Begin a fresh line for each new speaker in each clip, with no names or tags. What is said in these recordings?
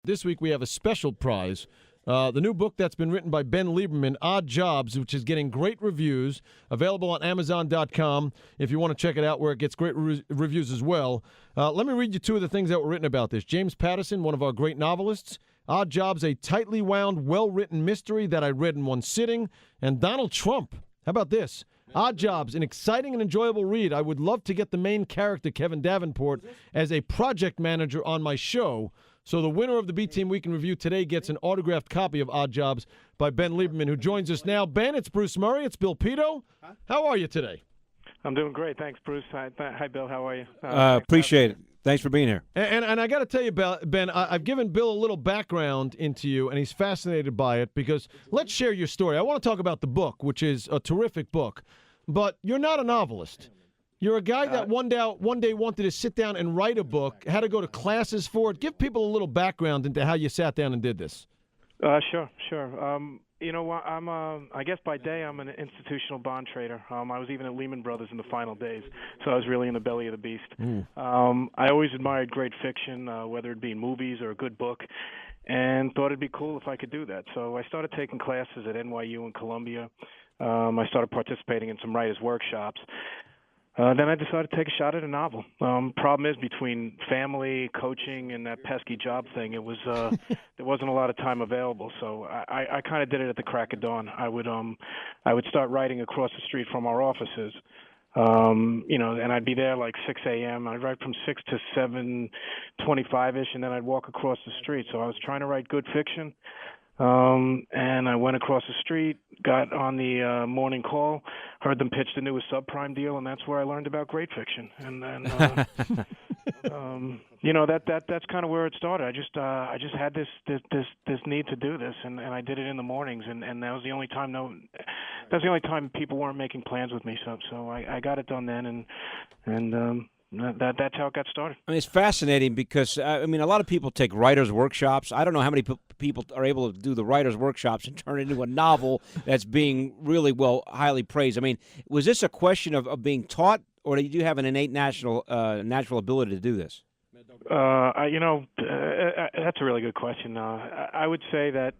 This week we have a special prize. The new book that's been written by Ben Lieberman, Odd Jobs, which is getting great reviews, available on Amazon.com if you want to check it out, where it gets great reviews as well. Let me read you two of the things that were written about this. James Patterson, one of our great novelists. Odd Jobs, a tightly wound, well-written mystery that I read in one sitting. And Donald Trump. How about this? Odd Jobs, an exciting and enjoyable read. I would love to get the main character, Kevin Davenport, as a project manager on my show. So the winner of the B-Team Week in Review today gets an autographed copy of Odd Jobs by Ben Lieberman, who joins us now. Ben, it's Bruce Murray. It's Bill Pidto. How are you today?
I'm doing great. Thanks, Bruce. Hi, Bill. How are you?
Appreciate it. Thanks for being here.
And I got to tell you, Ben, I've given Bill a little background into you, and he's fascinated by it because let's share your story. I want to talk about the book, which is a terrific book, but you're not a novelist. You're a guy that one day wanted to sit down and write a book, had to go to classes for it. Give people a little background into how you sat down and did this.
Sure. You know, I guess by day I'm an institutional bond trader. I was even at Lehman Brothers in the final days, so I was really in the belly of the beast. I always admired great fiction, whether it be in movies or a good book, and thought it'd be cool if I could do that. So I started taking classes at NYU and Columbia. I started participating in some writers' workshops. Then I decided to take a shot at a novel. Problem is, between family, coaching, and that pesky job thing, it was there wasn't a lot of time available. So I kind of did it at the crack of dawn. I would start writing across the street from our offices, and I'd be there like 6 a.m. I'd write from 6 to 7:25ish, and then I'd walk across the street. So I was trying to write good fiction. And I went across the street, got on the morning call, heard them pitch the newest subprime deal, and that's where I learned about great fiction. And then, that's kind of where it started. I just had this need to do this, and I did it in the mornings, and that was the only time people weren't making plans with me. So I got it done then, and that's how it got started.
I mean, it's fascinating because, a lot of people take writers' workshops. I don't know how many people are able to do the writers' workshops and turn it into a novel that's being really, highly praised. I mean, was this a question of being taught, or did you have an innate natural ability to do this?
That's a really good question. I would say that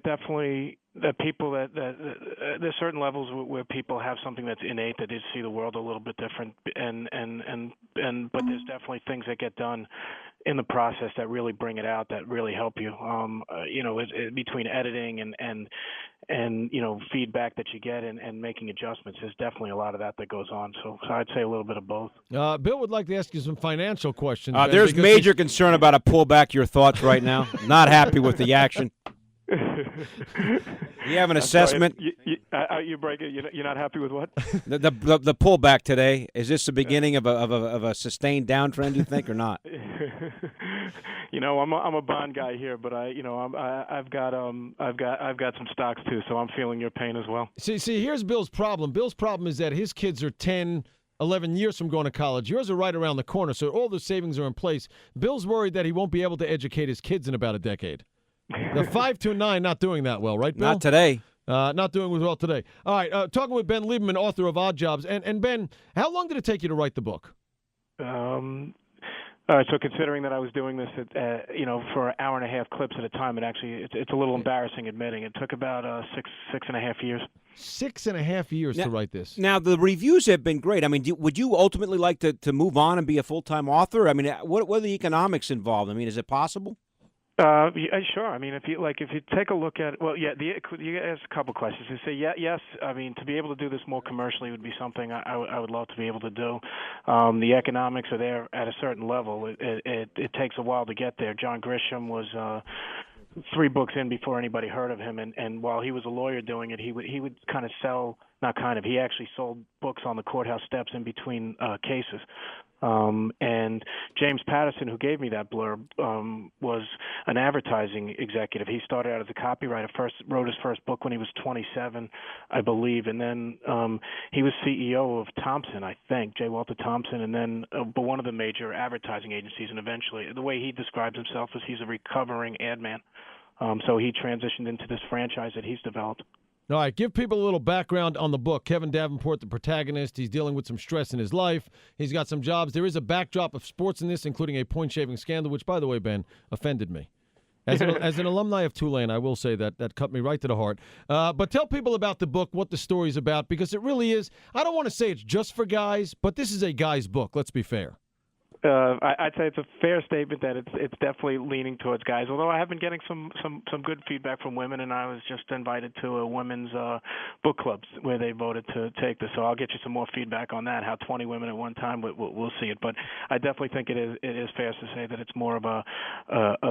definitely that people that there's certain levels where people have something that's innate, that they see the world a little bit different, but there's definitely things that get done in the process that really bring it out, that really help you. Between editing and feedback that you get and making adjustments, there's definitely a lot of that goes on. So I'd say a little bit of both.
Bill would like to ask you some financial questions.
There's major concern about a pull back your thoughts right now. Not happy with the action. You have an assessment?
You break it. You're not happy with what?
The pullback today, is this the beginning of a sustained downtrend, you think, or not?
I'm a bond guy here, but I've got some stocks too, so I'm feeling your pain as well.
See, here's Bill's problem. Bill's problem is that his kids are 10, 11 years from going to college. Yours are right around the corner, so all the savings are in place. Bill's worried that he won't be able to educate his kids in about a decade. The 5-9 not doing that well, right, Bill?
Not today.
Not doing well today. All right, talking with Ben Lieberman, author of Odd Jobs. And Ben, how long did it take you to write the book?
All right, so considering that I was doing this for an hour and a half clips at a time, it's a little embarrassing admitting. It took about six and a half years.
6.5 years to write this.
Now, the reviews have been great. I mean, would you ultimately like to move on and be a full-time author? I mean, what are the economics involved? I mean, is it possible?
Sure. I mean, if you take a look at, you ask a couple questions. You say, yes. I mean, to be able to do this more commercially would be something I would love to be able to do. The economics are there at a certain level. It takes a while to get there. John Grisham was 3 books in before anybody heard of him, and while he was a lawyer doing it, he would kind of sell. Not kind of. He actually sold books on the courthouse steps in between cases. And James Patterson, who gave me that blurb, was an advertising executive. He started out as a copywriter, wrote his first book when he was 27, I believe, and then he was CEO of Thompson, I think, J. Walter Thompson, and then but one of the major advertising agencies, and eventually, the way he describes himself is he's a recovering ad man. So he transitioned into this franchise that he's developed.
All right, give people a little background on the book. Kevin Davenport, the protagonist, he's dealing with some stress in his life. He's got some jobs. There is a backdrop of sports in this, including a point-shaving scandal, which, by the way, Ben, offended me. As an alumni of Tulane, I will say that cut me right to the heart. But tell people about the book, what the story's about, because it really is. I don't want to say it's just for guys, but this is a guy's book. Let's be fair.
I'd say it's a fair statement that it's definitely leaning towards guys. Although I have been getting some good feedback from women, and I was just invited to a women's book club where they voted to take this. So I'll get you some more feedback on that. How 20 women at one time, we'll see it. But I definitely think it is fair to say that it's more of a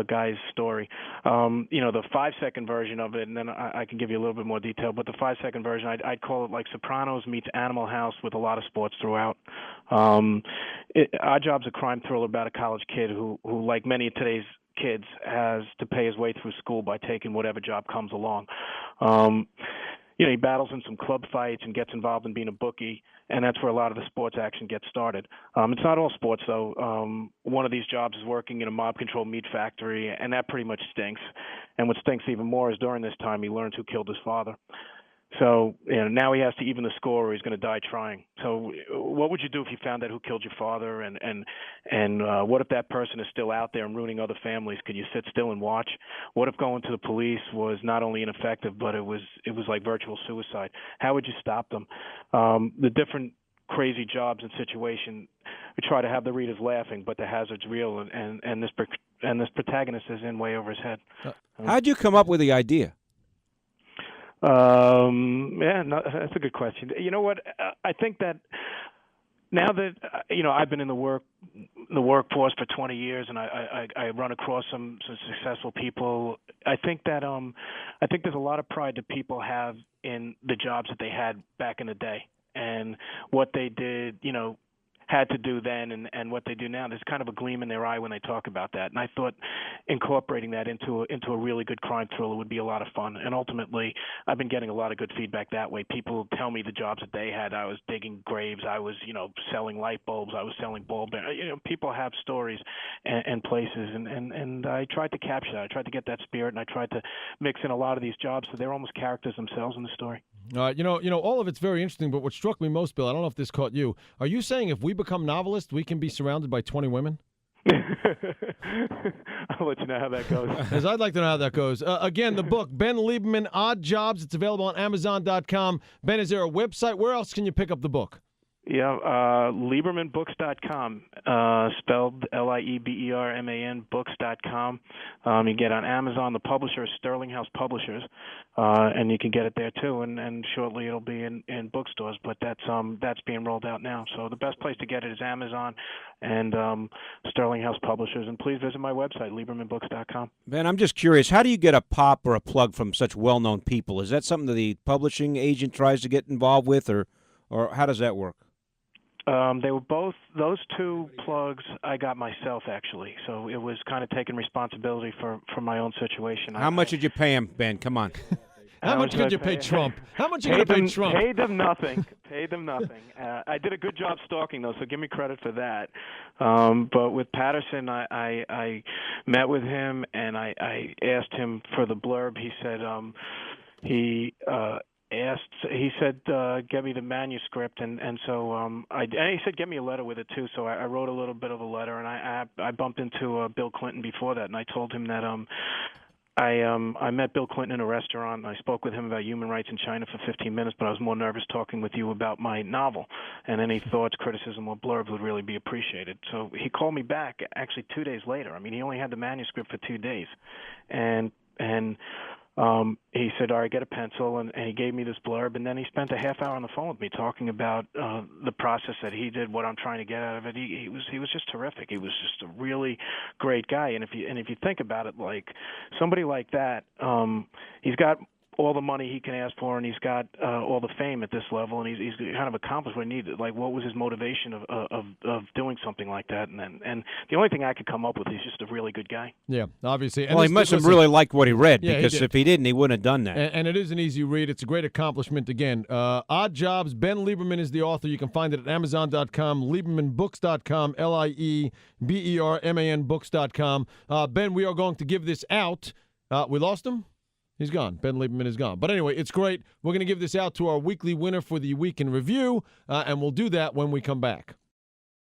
guy's story. The 5-second version of it, and then I can give you a little bit more detail. But the 5-second version, I'd call it like Sopranos meets Animal House with a lot of sports throughout. Our Job's a crime thriller about a college kid who, like many of today's kids, has to pay his way through school by taking whatever job comes along. He battles in some club fights and gets involved in being a bookie, and that's where a lot of the sports action gets started. It's not all sports, though. One of these jobs is working in a mob-controlled meat factory, and that pretty much stinks. And what stinks even more is during this time he learns who killed his father. So now he has to even the score, or he's going to die trying. So what would you do if you found out who killed your father, and what if that person is still out there and ruining other families? Could you sit still and watch? What if going to the police was not only ineffective, but it was like virtual suicide? How would you stop them? The different crazy jobs and situation, we try to have the readers laughing, but the hazard's real, and this protagonist is in way over his head.
How'd you come up with the idea?
That's a good question. You know what? I think that now that I've been in the workforce for 20 years, and I run across some successful people. I think that I think there's a lot of pride that people have in the jobs that they had back in the day and what they did. Had to do then and what they do now. There's kind of a gleam in their eye when they talk about that. And I thought incorporating that into a really good crime thriller would be a lot of fun. And ultimately, I've been getting a lot of good feedback that way. People tell me the jobs that they had. I was digging graves. I was, selling light bulbs. I was selling bulb. People have stories and places, and I tried to capture that. I tried to get that spirit, and I tried to mix in a lot of these jobs so they're almost characters themselves in the story.
All of it's very interesting, but what struck me most, Bill, I don't know if this caught you. Are you saying if we become novelists, we can be surrounded by 20 women?
I'll let you know how that goes.
As I'd like to know how that goes. Again, the book, Ben Lieberman, Odd Jobs. It's available on Amazon.com. Ben, is there a website? Where else can you pick up the book?
Yeah, LiebermanBooks.com, spelled Lieberman books.com. You get on Amazon. The publisher is Sterling House Publishers, and you can get it there too. And shortly it'll be in bookstores. But that's being rolled out now. So the best place to get it is Amazon and Sterling House Publishers. And please visit my website, LiebermanBooks.com.
Ben, I'm just curious. How do you get a pop or a plug from such well-known people? Is that something that the publishing agent tries to get involved with, or how does that work?
They were both, those two plugs I got myself, actually. So it was kind of taking responsibility for my own situation.
How much did you pay him, Ben? Come on.
How much could you pay Trump? How much you going to pay Trump?
Paid them nothing. I did a good job stalking, though, so give me credit for that. But with Patterson, I met with him, and I asked him for the blurb. He said he said, get me the manuscript, and so and he said, get me a letter with it too. So I wrote a little bit of a letter, and I bumped into Bill Clinton before that, and I told him that I met Bill Clinton in a restaurant, and I spoke with him about human rights in China for 15 minutes, but I was more nervous talking with you about my novel, and any thoughts, criticism, or blurbs would really be appreciated. So he called me back actually 2 days later. I mean, he only had the manuscript for 2 days, and he said, all right, get a pencil, and he gave me this blurb, and then he spent a half hour on the phone with me talking about the process that he did, what I'm trying to get out of it. He was just terrific. He was just a really great guy, and if you think about it, like somebody like that, he's got all the money he can ask for, and he's got all the fame at this level, and he's kind of accomplished what he needed. Like, what was his motivation of doing something like that? And the only thing I could come up with is just a really good guy.
Yeah, obviously. And
well, he must have really liked what he read, because
he
if he didn't, he wouldn't have done that.
And it is an easy read. It's a great accomplishment. Again, Odd Jobs. Ben Lieberman is the author. You can find it at Amazon.com, LiebermanBooks.com, LIEBERMAN Books.com. Ben, we are going to give this out. We lost him? He's gone. Ben Lieberman is gone. But anyway, it's great. We're going to give this out to our weekly winner for the Week in Review, and we'll do that when we come back.